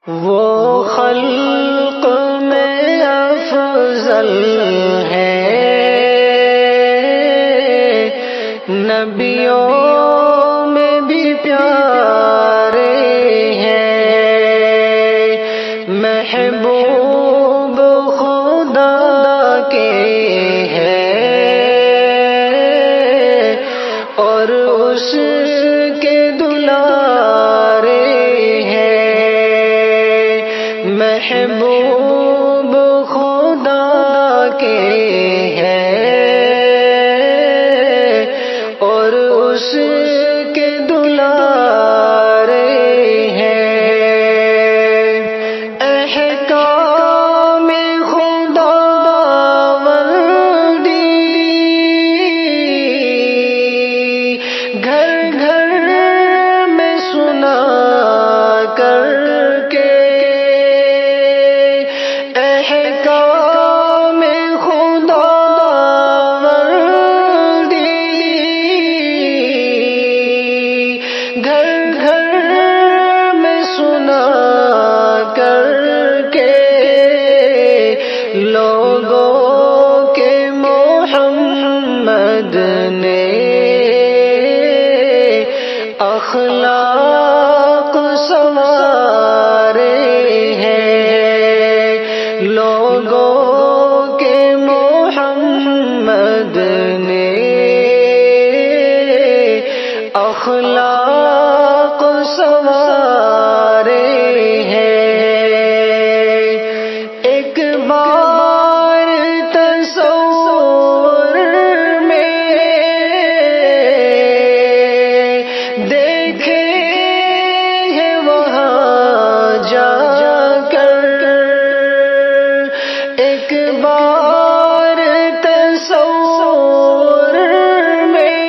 وہ خلق میں افضل ہے، نبیوں میں بھی پیارے ہیں، محبوب خدا کے ہیں اور اس کے دلارے ہیں، محبوب خدا کے ہیں اور اس کے دلارے ہیں، احکام خداوندی گھر گھر میں سنا کر کے، احکام خداوندی گھر گھر میں سنا کر کے، لوگوں کے محمد نے اخلاق سنوارے ہیں، لوگوں کے محمد نے اخلاق سنوارے ہیں، ایک بار تصور میں دیکھے ہیں وہاں جا کر، ایک بار تصور میں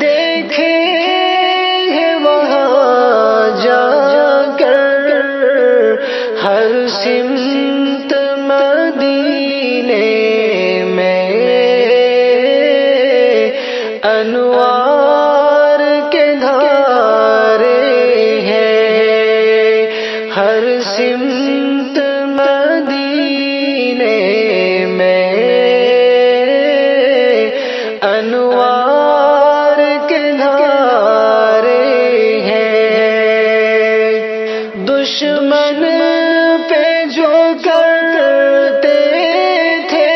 دیکھے ہیں وہاں جا کر، ہر سمت مدینے میں انوار کے دھارے ہیں، ہر سمت مدینے میں انوار کے دھارے ہیں، دشمن پہ جو کرتے تھے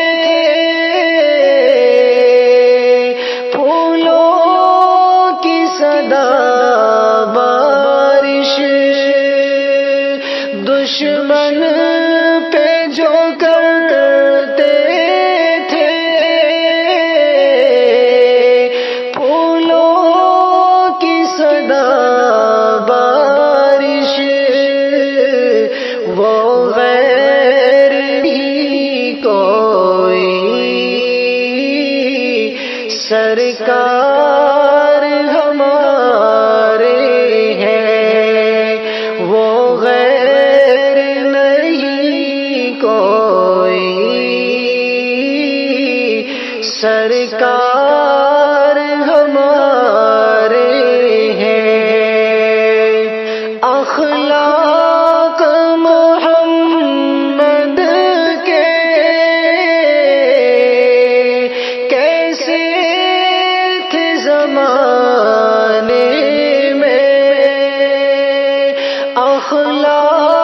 پھولوں کی صدا بارش، دشمن پہ جو کرتے تھے پھولوں کی صدا بارش، وہ غیر ہی کوئی سرکار ہمارے ہیں، وہ غیر نہیں کوئی سرکار ہمارے ہیں، اخلاق محمد کے کیسے تھے زمانے میں، اخلاق